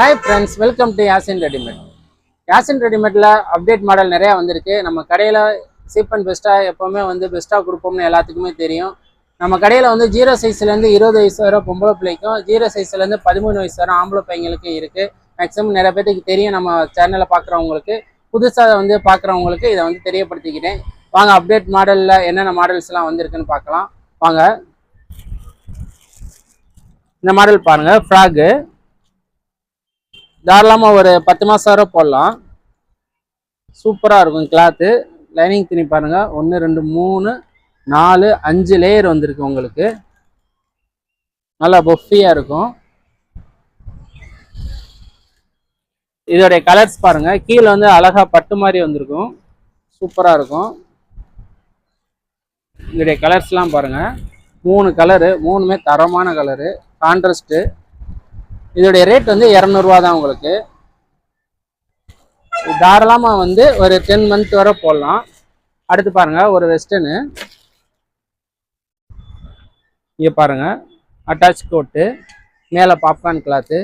Hi friends, welcome to Yasin Readymade. Yasin Readymade update model நிறைய வந்திருக்கு. நம்ம கடையில சீப் அண்ட் பெஸ்டா எப்பவுமே பெஸ்டா கொடுப்போம்னு எல்லாத்துக்குமே தெரியும். நம்ம கடையில 0 சைஸ்ல இருந்து 20 வயசு வரை பொம்பளை பிள்ளைக்கும் 0 சைஸ்ல இருந்து 13 வயசு வரை ஆம்பளை பையங்களுக்கு இருக்கு. மேக்ஸிமம் நிறைய பேருக்கு தெரியும். நம்ம சேனலை பார்க்குறவங்களுக்கு புதுசா பார்க்குறவங்களுக்கு இதை தெரியப்படுத்திக்கிட்டேன். வாங்க அப்டேட் மாடல்ல என்னென்ன மாடல்ஸ்லாம் வந்திருக்குன்னு பார்க்கலாம். வாங்க இந்த மாடல் பாருங்க. ஃப்ராக் தாராளமாக ஒரு 10 மாதம் வரை போடலாம். சூப்பராக இருக்கும். கிளாத்து லைனிங் துணி பாருங்க. 1 2 3 4 5 லேயர் வந்திருக்கு. உங்களுக்கு நல்லா பொஃபியாக இருக்கும். இதோடைய கலர்ஸ் பாருங்க. கீழே அழகா பட்டு மாதிரி வந்திருக்கும். சூப்பராக இருக்கும். இதோடைய கலர்ஸ்லாம் பாருங்க. 3 கலரு, 3மே தரமான கலரு, கான்ட்ராஸ்ட்டு. இதோடைய ரேட் 200 ரூபா தான். உங்களுக்கு தாராளமாக ஒரு 10 மந்த் வரை போடலாம். அடுத்து பாருங்க ஒரு வெஸ்டர்னு. இங்கே பாருங்க, அட்டாச் கோட்டு, மேலே பாப்கார்ன் கிளாத்து,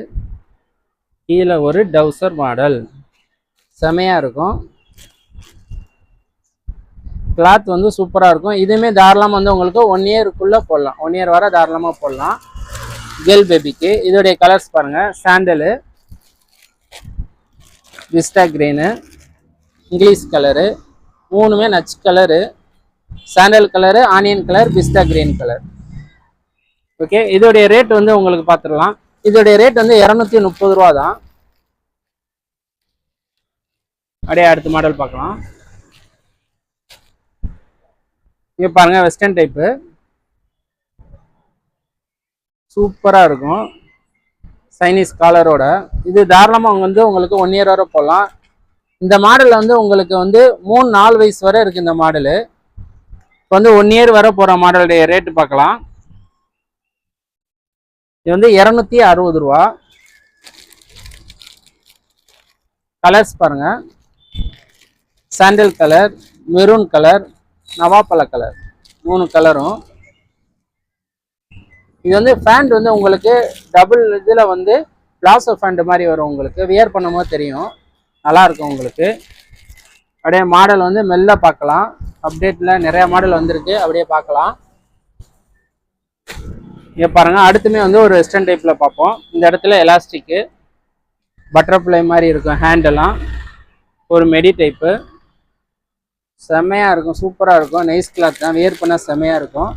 கீழே ஒரு டவுசர் மாடல். செமையாக இருக்கும். கிளாத் சூப்பராக இருக்கும். இதுவுமே தாராளமாக உங்களுக்கு 1 இயருக்குள்ளே போடலாம். 1 இயர் வரை தாராளமாக போடலாம். கேர்ள் பேபிக்கு. இதோடைய கலர்ஸ் பாருங்க. Sandal, pista green, English colour, 3மே nuts colour, sandal colour, onion colour, pista green colour. Okay, இதோடைய ரேட் உங்களுக்கு பார்த்துடலாம். இதோடைய ரேட் 230 ரூபா தான். அப்படியே அடுத்த மாடல் பார்க்கலாம். இங்கே பாருங்க, வெஸ்டர்ன் டைப்பு சூப்பராக இருக்கும். சைனீஸ் காலரோட. இது தாராளமாக உங்களுக்கு 1 இயர் வரை போடலாம். இந்த மாடலில் உங்களுக்கு 3-4 வயசு வரை இருக்குது. இந்த மாடலு இப்போ 1 இயர் வரை போகிற மாடலுடைய ரேட்டு பார்க்கலாம். இது 260 ரூபா. கலர்ஸ் பாருங்க. சாண்டல் கலர், மெரூன் கலர், நவாப்பழ கலர், 3 கலரும். இது ஃபேண்ட் உங்களுக்கு டபுள் இதில் பிளாசோ ஃபேண்ட் மாதிரி வரும். உங்களுக்கு வியர் பண்ணும்போது தெரியும். நல்லா இருக்கும் உங்களுக்கு. அப்படியே மாடல் மெல்ல பார்க்கலாம். அப்டேட்டில் நிறைய மாடல் வந்திருக்கு. அப்படியே பார்க்கலாம். இங்கே பாருங்கள். அடுத்துமே ஒரு வெஸ்டர்ன் டைப்பில் பார்ப்போம். இந்த இடத்துல எலாஸ்டிக்கு பட்டர்ஃப்ளை மாதிரி இருக்கும். ஹேண்டெல்லாம் ஒரு மெடி டைப்பு. செம்மையாக இருக்கும். சூப்பராக இருக்கும். நைஸ் கிளாத் தான். வியர் பண்ணால் செம்மையாக இருக்கும்.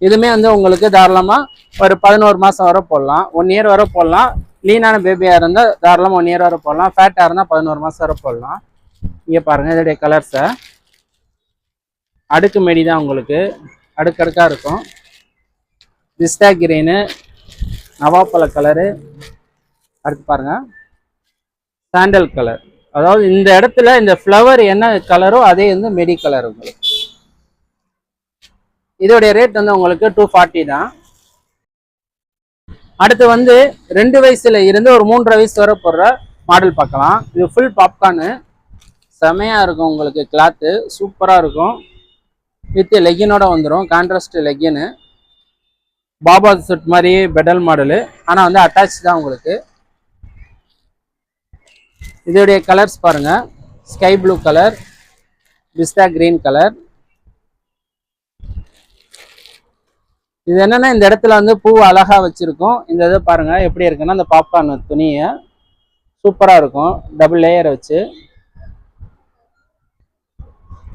இதுவுமே உங்களுக்கு தாராளமாக ஒரு 11 மாதம் வரை போடலாம். 1 இயர் வரை போடலாம். லீனான பேபியாக இருந்தால் தாராளமாக 1 இயர் வரை போடலாம். ஃபேட்டாக இருந்தால் 11 மாதம் வரை போடலாம். இங்கே பாருங்கள் இதோடைய கலர்ஸை. அடுக்கு மெடி தான். உங்களுக்கு அடுக்கடுக்காக இருக்கும். பிஸ்டா கிரீனு, நவாப்பழ கலரு. அடுத்து பாருங்கள் சாண்டல் கலர். அதாவது இந்த இடத்துல இந்த ஃப்ளவர் என்ன கலரோ அதே மெடி கலர் உங்களுக்கு. இதோடைய ரேட் உங்களுக்கு 240 தான். அடுத்து 2 வயசுல இருந்து ஒரு 3.5 வயசு வரை போடுற மாடல் பார்க்கலாம். இது ஃபுல் பாப்கார்னு. செமையா இருக்கும். உங்களுக்கு கிளாத்து சூப்பரா இருக்கும். வித் லெகினோட வந்துடும். கான்ட்ராஸ்ட் லெகின்னு. பாபா செட் மாதிரி பெடல் மாடலு. ஆனால் அட்டாச் தான் உங்களுக்கு. இதோடைய கலர்ஸ் பாருங்க. Sky blue colour, பிஸ்டா green colour. இது என்னன்னா இந்த இடத்துல பூ அழகா வச்சிருக்கோம். இந்த இதை பாருங்க எப்படி இருக்குன்னா இந்த பாப்கார்ன் துணியை சூப்பரா இருக்கும். டபுள் லேயர் வச்சு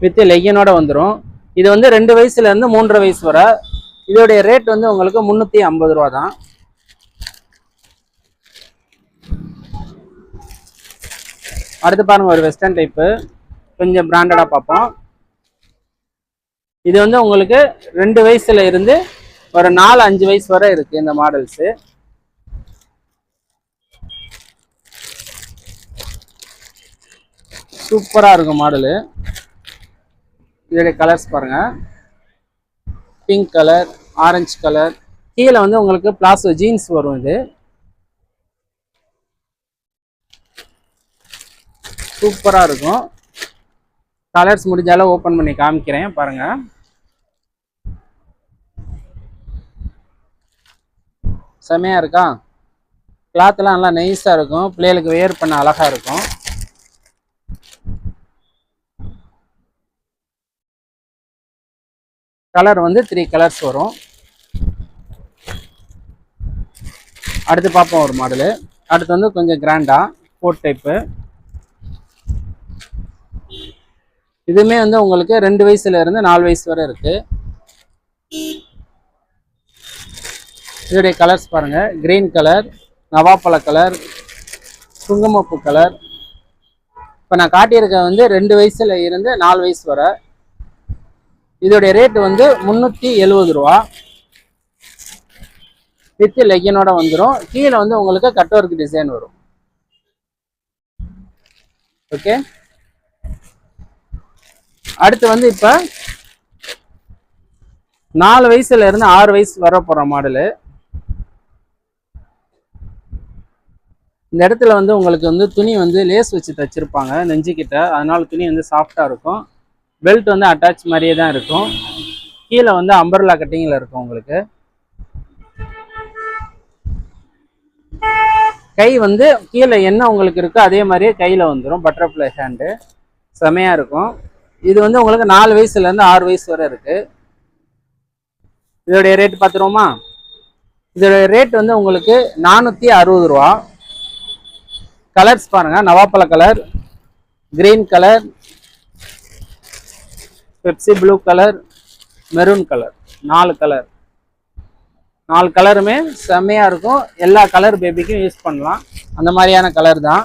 வித் லெகினோட வந்துடும். இது 2 வயசுல இருந்து 3.5 வயசு வரை. இதோடைய ரேட் உங்களுக்கு 350 ரூபா தான். அடுத்து பாருங்க ஒரு வெஸ்டர்ன் டைப்பு. கொஞ்சம் பிராண்டடா பார்ப்போம். இது உங்களுக்கு 2 வயசுல இருந்து ஒரு 4-5 வயசு வரை இருக்கு இந்த மாடல்ஸ். சூப்பரா இருக்கும் மாடலு. இதோடைய கலர்ஸ் பாருங்க. Pink colour, orange colour. கீழே உங்களுக்கு பிளாசோ ஜீன்ஸ் வரும். இது சூப்பரா இருக்கும். கலர்ஸ் முடிஞ்சாலும் ஓப்பன் பண்ணி காமிக்கிறேன் பாருங்க. செமையா இருக்கா? கிளாத்லாம் நல்லா நைஸாக இருக்கும், பிள்ளைகளுக்கு வேர் பண்ண அழகாக இருக்கும். கலர் வந்து 3 கலர்ஸ் வரும். அடுத்து பார்ப்போம் ஒரு மாடலு. அடுத்து வந்து கொஞ்சம் கிராண்டா கோட் டைப்பு. இதுவுமே வந்து உங்களுக்கு 2 வயசுல இருந்து 4 வயசு வரை இருக்கு. இதோடைய கலர்ஸ் பாருங்க, கிரீன் கலர், நவாப்பழ கலர், குங்குமப்பூ கலர். இப்போ நான் காட்டியிருக்க வந்து 2 வயசுல இருந்து 4 வயசு வரை. இதோடைய ரேட் வந்து 370 ரூபா. வித் லெகினோட வந்துடும். கீழே வந்து உங்களுக்கு கட் ஒர்க் டிசைன் வரும். ஓகே, அடுத்து வந்து இப்போ 4 வயசுல இருந்து 6 வயசு வர போற மாடலு. இந்த இடத்துல வந்து உங்களுக்கு வந்து துணி வந்து லேஸ் வச்சு தச்சிருப்பாங்க நெஞ்சுக்கிட்ட, அதனால துணி வந்து சாஃப்டா இருக்கும். பெல்ட் வந்து அட்டாச் மாதிரியே தான் இருக்கும். கீழே வந்து அம்பர்லா கட்டிங்கில் இருக்கும். உங்களுக்கு கை வந்து கீழே என்ன உங்களுக்கு இருக்கோ அதே மாதிரியே கையில் வந்துடும். பட்டர்ஃப்ளை ஹேண்டு செமையாக இருக்கும். இது வந்து உங்களுக்கு 4 வயசுலேருந்து 6 வயசு வரை இருக்கு. இதோடைய ரேட் பார்த்துருவோமா? இதோடைய ரேட் வந்து உங்களுக்கு 460 ரூபா. கலர்ஸ் பாருங்க, நவாப்பழ colour, green colour, Pepsi blue colour, maroon colour. 4 colour. 4 கலருமே செம்மையா இருக்கும். எல்லா கலர் பேபிக்கும் யூஸ் பண்ணலாம், அந்த மாதிரியான கலர் தான்.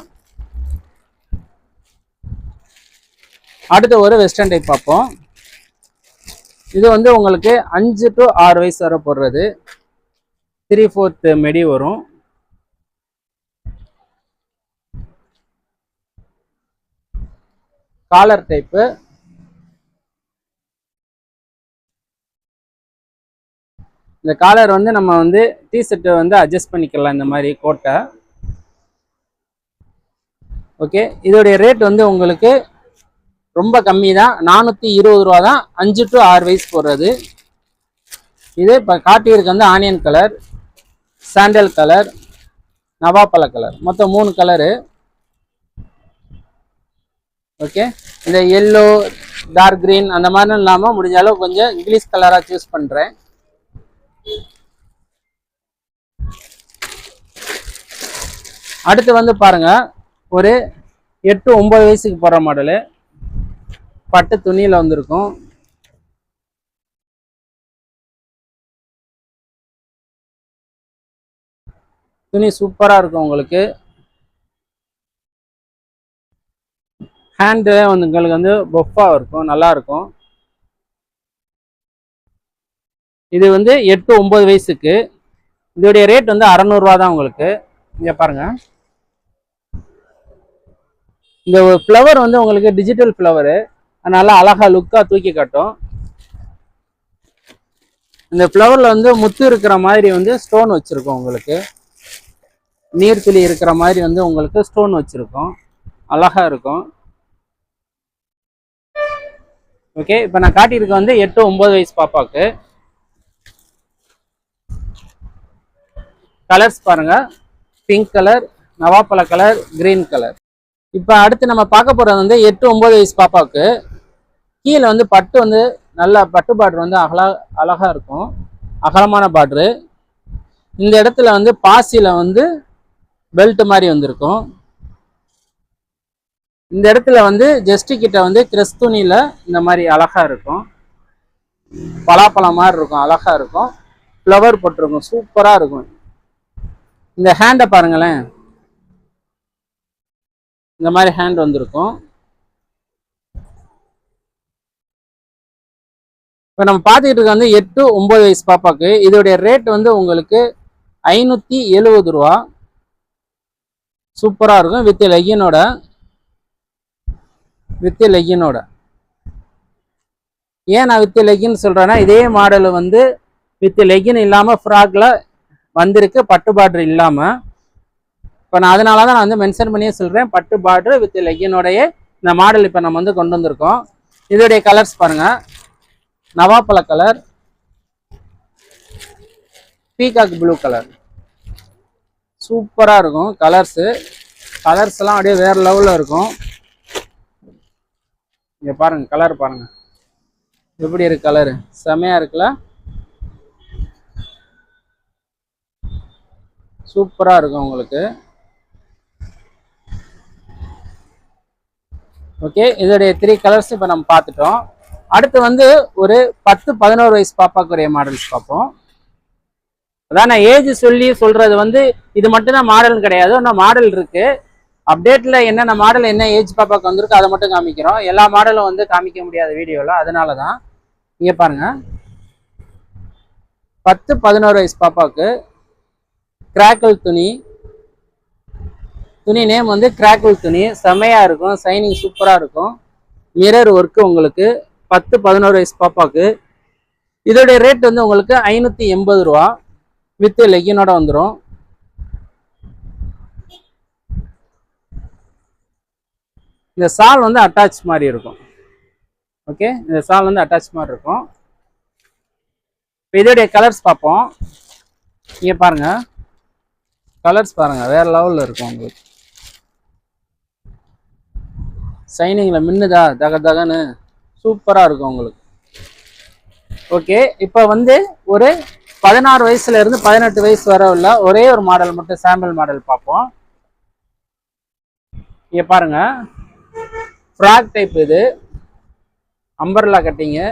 அடுத்து ஒரு வெஸ்டர்ன் டைப் பார்ப்போம். இது வந்து உங்களுக்கு 5 to 6 வயசு வரை போடுறது. 3/4 மெடி வரும். Collar type. இந்த காலர் வந்து நம்ம வந்து டிஷர்ட்டை வந்து அட்ஜஸ்ட் பண்ணிக்கலாம், இந்த மாதிரி கோட்டை. ஓகே, இதோடைய ரேட் வந்து உங்களுக்கு ரொம்ப கம்மி தான், 420 ரூபா தான். 5 to 6 வயசு போடுறது. இது இப்போ காட்டியிருக்கு வந்து ஆனியன் கலர், சாண்டல் கலர், நவாப்பழ கலர், மொத்தம் 3 கலரு. ஓகே, இந்த எல்லோ, டார்க் கிரீன் அந்த மாதிரி இல்லாமல் முடிஞ்ச அளவு கொஞ்சம் இங்கிலீஷ் கலராக சூஸ் பண்ணுறேன். அடுத்து வந்து பாருங்க, ஒரு 8-9 வயசுக்கு போகிற மாடலு. பட்டு துணியில் வந்திருக்கும். துணி சூப்பராக இருக்கும். உங்களுக்கு ஹேண்டு வந்து உங்களுக்கு வந்து பொஃபாக இருக்கும், நல்லா இருக்கும். இது வந்து 8-9 வயசுக்கு. இதோடைய ரேட் வந்து 600 ரூபா தான் உங்களுக்கு. இங்கே பாருங்க, இந்த ஃப்ளவர் வந்து உங்களுக்கு டிஜிட்டல் ஃப்ளவரு, அதனால அழகா லுக்காக தூக்கி காட்டும். இந்த ஃப்ளவரில் வந்து முத்து இருக்கிற மாதிரி வந்து ஸ்டோன் வச்சுருக்கோம். உங்களுக்கு நீர்த்துளி இருக்கிற மாதிரி வந்து உங்களுக்கு ஸ்டோன் வச்சுருக்கோம், அழகாக இருக்கும். ஓகே, இப்போ நான் காட்டியிருக்க வந்து 8-9 வயசு பாப்பாவுக்கு. கலர்ஸ் பாருங்க, பிங்க் கலர், நவாப்பழ கலர், கிரீன் கலர். இப்போ அடுத்து நம்ம பார்க்க போகிறது வந்து 8-9 வயசு பாப்பாவுக்கு. கீழே வந்து பட்டு வந்து நல்லா பட்டு பார்டர் வந்து அழகாக இருக்கும், அகலமான பார்டரு. இந்த இடத்துல வந்து பாசியில் வந்து பெல்ட் மாதிரி வந்திருக்கும். இந்த இடத்துல வந்து ஜஸ்டி கிட்ட வந்து கிரெஸ் துணியில் இந்த மாதிரி அழகாக இருக்கும், பலாப்பழம் மாதிரி இருக்கும், அழகாக இருக்கும். ஃப்ளவர் போட்டிருக்கும், சூப்பராக இருக்கும். இந்த ஹேண்டை பாருங்களேன், இந்த மாதிரி ஹேண்ட் வந்திருக்கும். இப்போ நம்ம பார்த்துக்கிட்டு இருக்க வந்து 8-9 வயசு பாப்பாக்கு. இதோடைய ரேட் வந்து உங்களுக்கு 570 ரூபா. சூப்பராக இருக்கும். வித் லெகினோட. ஏன் நான் வித் லெகின் சொல்கிறேன்னா, இதே மாடல் வந்து வித் லெகின் இல்லாமல் ஃப்ராக்ல வந்திருக்கு, பட்டு பார்டர் இல்லாமல். இப்போ நான் அதனால தான் நான் வந்து மென்ஷன் பண்ணியே சொல்கிறேன், பட்டு பார்டர் வித் லெகினோடைய இந்த மாடல் இப்போ நம்ம வந்து கொண்டு வந்திருக்கோம். இதோடைய கலர்ஸ் பாருங்கள், நவாப்பழ கலர், பீகாக் ப்ளூ கலர். சூப்பராக இருக்கும். கலர்ஸ் எல்லாம் அப்படியே வேற லெவலில் இருக்கும். இங்கே பாருங்க, கலர் பாருங்க எப்படி இருக்கு. கலரு செமையா இருக்குல்ல, சூப்பராக இருக்கும் உங்களுக்கு. ஓகே, இதோடைய 3 கலர்ஸ் இப்போ நம்ம பார்த்துட்டோம். அடுத்து வந்து ஒரு 10-11 வயசு பாப்பாக்குரிய மாடல்ஸ் பார்ப்போம். அதான் நான் ஏஜ் சொல்றது வந்து இது மட்டும்தான் மாடல் கிடையாது, இன்னும் மாடல் இருக்கு. அப்டேட்ல என்னென்ன மாடல் என்ன ஏஜ் பாப்பாக்கு வந்திருக்கு அதை மட்டும் காமிக்கிறோம். எல்லா மாடலும் வந்து காமிக்க முடியாத வீடியோல, அதனால தான். இங்க பாருங்க, 10-11 வயசு பாப்பாவுக்கு கிராக்கிள் துணி நேம் வந்து கிராக்கிள் துணி. செமையா இருக்கும், சைனிங் சூப்பரா இருக்கும். மிரர் ஒர்க்கு உங்களுக்கு 10-11 வயசு பாப்பாக்கு. இதோடைய ரேட் வந்து உங்களுக்கு 580 ரூபா வித் லெகினோட வந்துடும். இந்த சால் வந்து அட்டாச் மாதிரி இருக்கும். ஓகே, இந்த சால் வந்து அட்டாச் மாதிரி இருக்கும். இதோடைய கலர்ஸ் பார்ப்போம். இங்க பாருங்க, கலர்ஸ் பாருங்க வேற லெவல்ல இருக்கும் உங்களுக்கு. சைனிங்ல மின்னுதா தகன்னு சூப்பரா இருக்கும் உங்களுக்கு. ஓகே, இப்போ வந்து ஒரு 16 வயசுல இருந்து 18 வயசு வரை உள்ள ஒரே ஒரு மாடல் மட்டும் சாம்பிள் மாடல் பார்ப்போம். இங்க பாருங்க, ஃப்ராக் டைப். இது அம்பர்லா கட்டிங்கு.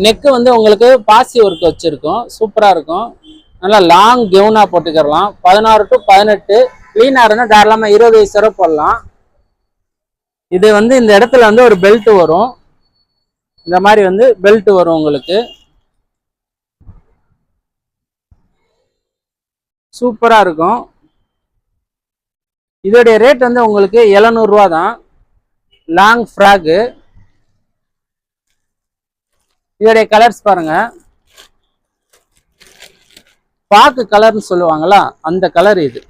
நெக்கு வந்து உங்களுக்கு பாசி ஒர்க் வச்சிருக்கும், சூப்பரா இருக்கும். நல்லா லாங் கெவுனா போட்டுக்கலாம். 16 to 18 கிளீனா இருந்தா தாராளமா 20 வயசு வரை போடலாம். இது வந்து இந்த இடத்துல வந்து ஒரு பெல்ட் வரும், இந்த மாதிரி வந்து பெல்ட் வரும் உங்களுக்கு. சூப்பரா இருக்கும். இதோடைய ரேட் வந்து உங்களுக்கு 700 ரூபா தான். Long frock. இதோடைய கலர்ஸ் பாருங்க, பாக்கு கலர்னு சொல்லுவாங்களா அந்த கலர். இது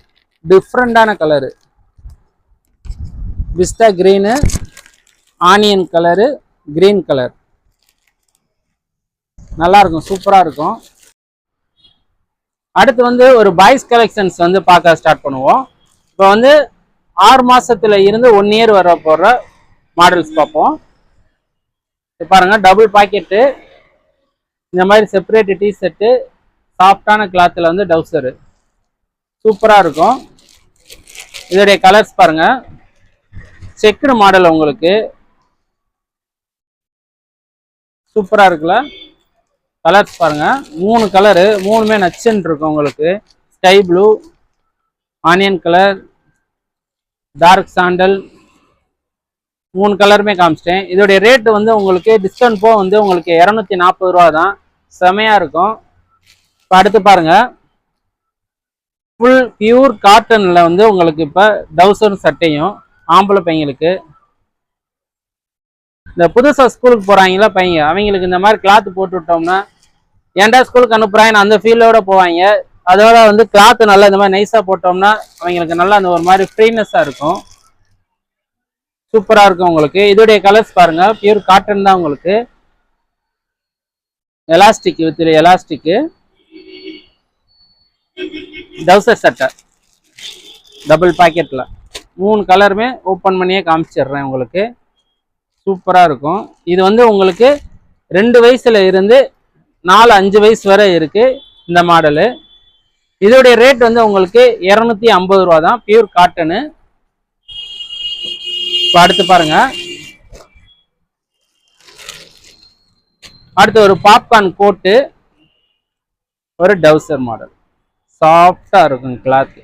டிஃப்ரெண்டான colour. Pista green, onion colour, green colour. நல்லா இருக்கும், சூப்பரா இருக்கும். அடுத்து வந்து ஒரு பாய்ஸ் கலெக்ஷன்ஸ் வந்து பார்க்க ஸ்டார்ட் பண்ணுவோம். இப்போ வந்து 6 மாசத்துல இருந்து 1 இயர் வர போடுற மாடல்ஸ் பார்ப்போம். பாருங்க, டபுள் பாக்கெட்டு, இந்த மாதிரி செப்பரேட் டி ஷர்ட்டு, சாஃப்டான கிளாத்தில் வந்து டவுசரு சூப்பராக இருக்கும். இதோடைய கலர்ஸ் பாருங்க, செக்குடு மாடல் உங்களுக்கு சூப்பராக இருக்குல்ல. கலர்ஸ் பாருங்க, 3 கலரு, 3மே நச்சுன்னு இருக்கும் உங்களுக்கு. Sky blue, onion colour, dark sandal, 3 கலருமே காமிச்சிட்டேன். இதோடைய ரேட்டு வந்து உங்களுக்கு டிஸ்கவுண்ட் போக வந்து உங்களுக்கு 240 ரூபா தான். செமையா இருக்கும். இப்போ அடுத்து பாருங்க, ஃபுல் பியூர் காட்டன்ல வந்து உங்களுக்கு இப்போ டவுசரும் சட்டையும் ஆம்பளை பையங்களுக்கு. இந்த புதுசாக ஸ்கூலுக்கு போறாங்களா பையங்க, அவங்களுக்கு இந்த மாதிரி கிளாத் போட்டு விட்டோம்னா ஏன்டா ஸ்கூலுக்கு அனுப்புறாங்கன்னு அந்த ஃபீலோட போவாங்க. அதோட வந்து கிளாத் நல்லா இந்த மாதிரி நைஸா போட்டோம்னா அவங்களுக்கு நல்லா அந்த ஒரு மாதிரி ஃப்ரீனஸா இருக்கும், சூப்பரா இருக்கும் உங்களுக்கு. இதோடைய கலர்ஸ் பாருங்க, பியூர் காட்டன் தான் உங்களுக்கு. எலாஸ்டிக் வித் எலாஸ்டிக் டவுசர் சட்டை, டபுள் பாக்கெட்ல. 3 கலருமே ஓப்பன் பண்ணியே காமிச்சிடுறேன் உங்களுக்கு. சூப்பரா இருக்கும். இது வந்து உங்களுக்கு 2 வயசுல இருந்து 4-5 வயசு வரை இருக்கு இந்த மாடலு. இதோடைய ரேட் வந்து உங்களுக்கு 250 ரூபா தான், பியூர் காட்டனு. இப்போ அடுத்து பாருங்க, அடுத்து ஒரு பாப்கார்ன் கோட்டு, ஒரு டவுசர் மாடல். சாஃப்டா இருக்கும், கிளாத்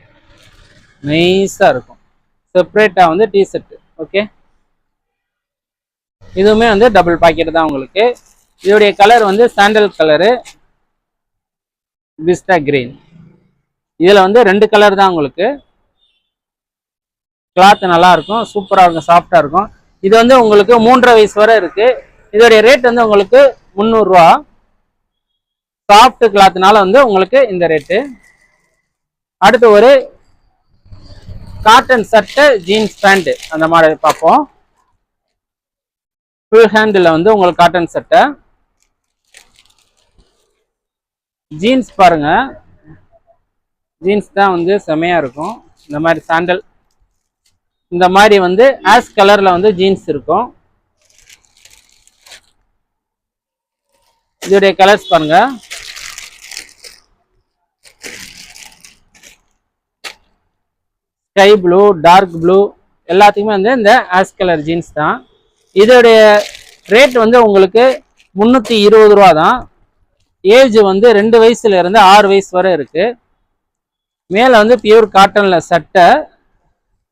நைஸா இருக்கும். செப்பரேட்டா வந்து டி ஷர்ட். ஓகே, இதுவுமே வந்து டபுள் பாக்கெட் தான் உங்களுக்கு. இதோடைய கலர் வந்து சாண்டல் கலரு, பிஸ்டா கிரீன். இதுல வந்து 2 கலர் தான் உங்களுக்கு. கிளாத் நல்லா இருக்கும், சூப்பரா இருக்கும், சாஃப்டா இருக்கும். இது வந்து உங்களுக்கு 3.5 வயசு வரை இருக்கு. இதோடைய ரேட் வந்து உங்களுக்கு 300 ரூபா. சாஃப்ட் கிளாத்னால வந்து உங்களுக்கு இந்த ரேட்டு. அடுத்து ஒரு காட்டன் சட்டை, ஜீன்ஸ் பேண்ட் அந்த மாடல் பார்ப்போம். ஃபுல் ஹேண்டில் வந்து உங்களுக்கு காட்டன் சட்டை. ஜீன்ஸ் பாருங்க, ஜீன்ஸ் தான் வந்து செமையா இருக்கும். இந்த மாதிரி சாண்டல், இந்த மாதிரி வந்து ஆஷ் கலர்ல வந்து ஜீன்ஸ் இருக்கும். இதோடைய கலர்ஸ் பாருங்க, ஸ்கை ப்ளூ, டார்க் ப்ளூ, எல்லாத்துக்குமே வந்து இந்த ஆஷ் கலர் ஜீன்ஸ் தான். இதோடைய ரேட் வந்து உங்களுக்கு 320 ரூபா தான். ஏஜ் வந்து 2 வயசுல இருந்து 6 வயசு வரை இருக்கு. மேல வந்து பியூர் காட்டன்ல சட்டை,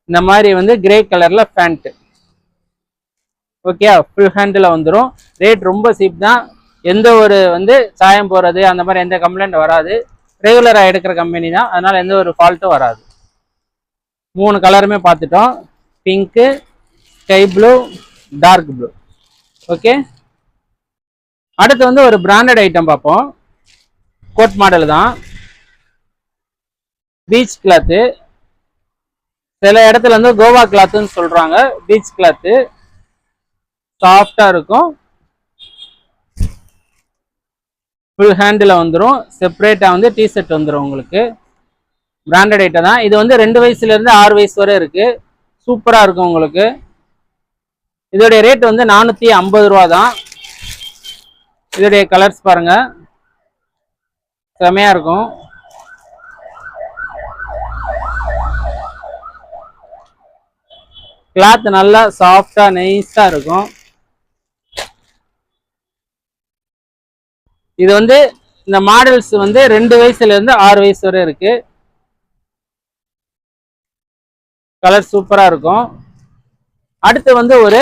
இந்த மாதிரி வந்து கிரே கலர்ல பேண்ட். ஓகே, ஃபுல் ஹேண்டில் வந்துடும். ரேட் ரொம்ப சீப் தான். எந்த ஒரு வந்து சாயம் போறது அந்த மாதிரி எந்த கம்ப்ளைண்ட் வராது. ரெகுலராக எடுக்கிற கம்பெனி தான், அதனால எந்த ஒரு ஃபால்ட்டும் வராது. 3 கலருமே பார்த்துட்டோம், pink, sky blue, dark blue. Okay, அடுத்து வந்து ஒரு பிராண்டட் ஐட்டம் பார்ப்போம். கோட் மாடல் தான், பீச் கிளாத்து. சில இடத்துல வந்து கோவா கிளாத்துன்னு சொல்றாங்க. பீச் கிளாத்து சாஃப்டா இருக்கும். ஃபுல் ஹேண்டில் வந்துடும். செப்பரேட்டா வந்து டிஷர்ட் வந்துடும் உங்களுக்கு. பிராண்டட் ஐட்டம் தான். இது வந்து 2 வயசுல இருந்து 6 வயசு வரை இருக்கு. சூப்பரா இருக்கும் உங்களுக்கு. இதோடைய ரேட் வந்து 450 ரூபா தான். இதோடைய கலர்ஸ் பாருங்க, செமையா இருக்கும். கிளாத் நல்லா சாஃப்டா நைஸா இருக்கும். இது வந்து இந்த மாடல்ஸ் வந்து 2 வயசுல இருந்து 6 வயசு வரை இருக்கு. கலர் சூப்பரா இருக்கும். அடுத்து வந்து ஒரு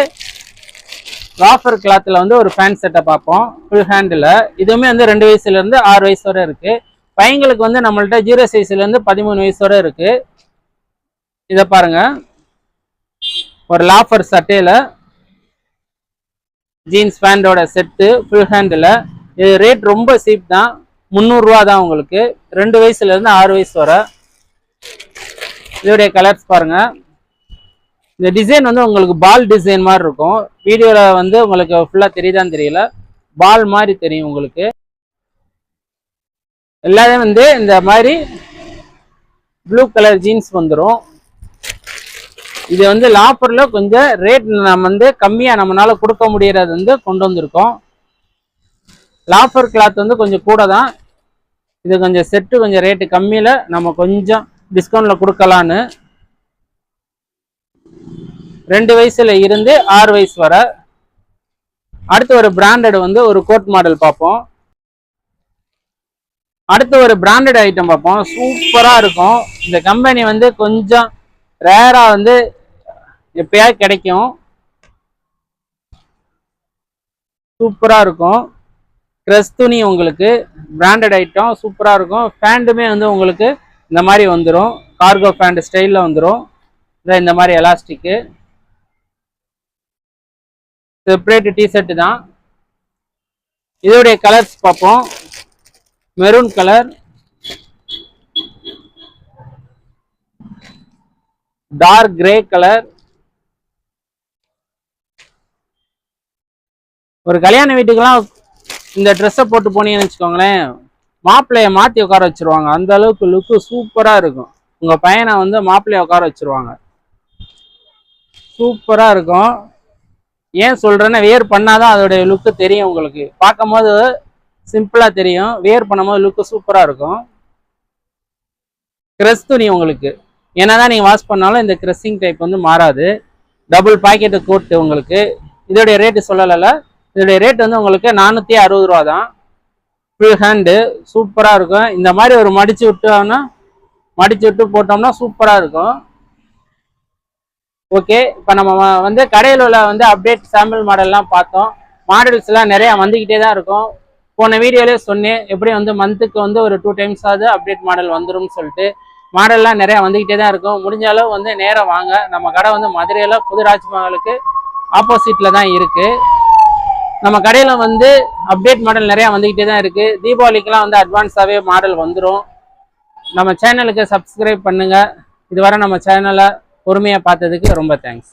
ராஃபர் கிளாத்ல வந்து ஒரு பேண்ட் செட்டை பார்ப்போம். Full handle. இதுவுமே வந்து 2 வயசுல இருந்து 6 வயசு வரை இருக்கு. பையங்களுக்கு வந்து நம்மள்ட்ட 0 சைஸ்ல இருந்து 13 வயசு வரை இருக்கு. இதை பாருங்க, ஒரு லாஃபர் சட்டையில ஜீன்ஸ் பேண்டோட செட்டு, ஃபுல் ஹேண்டில். இது ரேட் ரொம்ப சீப் தான், 300 ரூபா தான் உங்களுக்கு. 2 வயசுல இருந்து 6 வயசு வரை. இதோடைய கலர்ஸ் பாருங்க. இந்த டிசைன் வந்து உங்களுக்கு பால் டிசைன் மாதிரி இருக்கும். வீடியோல வந்து உங்களுக்கு ஃபுல்லா தெரியுதான்னு தெரியல, பால் மாதிரி தெரியும் உங்களுக்கு. எல்லாமே வந்து இந்த மாதிரி ப்ளூ கலர் ஜீன்ஸ் வந்துடும். இது வந்து லாஃபர்ல கொஞ்சம் ரேட் நம்ம வந்து கம்மியா நம்மளால கொடுக்க முடியறது வந்து கொண்டு வந்திருக்கோம். லாஃபர் கிளாத் வந்து கொஞ்சம் கூட தான். இது கொஞ்சம் செட்டு கொஞ்சம் ரேட்டு கம்மியில நம்ம கொஞ்சம் டிஸ்கவுண்ட்ல கொடுக்கலான்னு. 2 வயசுல இருந்து 6 வயசு வரை. அடுத்து ஒரு பிராண்டட் வந்து ஒரு கோட் மாடல் பார்ப்போம். அடுத்து ஒரு பிராண்டட் ஐட்டம் பார்ப்போம். சூப்பரா இருக்கும். இந்த கம்பெனி வந்து கொஞ்சம் ரேரா வந்து எப்பயாவது கிடைக்கும். சூப்பரா இருக்கும். கிரஸ் துணி உங்களுக்கு. பிராண்டட் ஐட்டம் சூப்பரா இருக்கும். பேண்ட்டுமே வந்து உங்களுக்கு இந்த மாதிரி வந்துடும். கார்கோ பேண்ட் ஸ்டைல்ல வந்துடும். இந்த மாதிரி எலாஸ்டிக்கு. செப்பரேட் டிஷர்ட் தான். இதோடைய கலர்ஸ் பார்ப்போம். Maroon colour, dark grey colour. ஒரு கல்யாண வீட்டுக்கெல்லாம் இந்த ட்ரெஸ்ஸை போட்டு போனீங்கன்னு வச்சுக்கோங்களேன், மாப்பிள்ளைய மாற்றி உட்கார வச்சிருவாங்க. அந்த அளவுக்கு லுக்கு சூப்பரா இருக்கும். உங்க பையனை வந்து மாப்பிள்ளைய உட்கார வச்சிருவாங்க. சூப்பரா இருக்கும். ஏன் சொல்றேன்னா, வேர் பண்ணாதான் அதோடைய லுக்கு தெரியும் உங்களுக்கு. பார்க்கும் போது சிம்பிளா தெரியும், வேர் பண்ணும்போது லுக்கு சூப்பரா இருக்கும். கிரஸ் துணி உங்களுக்கு. என்னதான் நீங்க வாஷ் பண்ணாலும் இந்த கிரஸ்ஸிங் டைப் வந்து மாறாது. டபுள் பாக்கெட்டு கோட்டு உங்களுக்கு. இதோடைய ரேட்டு சொல்லல. இதோடைய ரேட் வந்து உங்களுக்கு 460 ரூபா தான். ஃபுல் ஹேண்டு சூப்பரா இருக்கும். இந்த மாதிரி ஒரு மடிச்சு விட்டு போட்டோம்னா சூப்பரா இருக்கும். ஓகே, இப்போ நம்ம வந்து கடையில் உள்ள வந்து அப்டேட் சாம்பிள் மாடல்லாம் பார்த்தோம். மாடல்ஸ் எல்லாம் நிறைய வந்துகிட்டே தான் இருக்கும். போன வீடியோலேயே சொன்னேன், எப்படி வந்து மந்த்துக்கு வந்து ஒரு 2 டைம்ஸ் ஆகுது அப்டேட் மாடல் வந்துடும் சொல்லிட்டு. மாடல்லாம் நிறைய வந்துகிட்டே தான் இருக்கும். முடிஞ்ச அளவு வந்து நேரம் வாங்க. நம்ம கடை வந்து மதுரையில புது ராஜ்மஹாலுக்கு ஆப்போசிட்ல தான் இருக்கு. நம்ம கடையில வந்து அப்டேட் மாடல் நிறைய வந்துகிட்டே தான் இருக்கு. தீபாவளிக்கெல்லாம் வந்து அட்வான்ஸாவே மாடல் வந்துடும். நம்ம சேனலுக்கு சப்ஸ்கிரைப் பண்ணுங்க. இதுவரை நம்ம சேனலை பொறுமையா பார்த்ததுக்கு ரொம்ப தேங்க்ஸ்.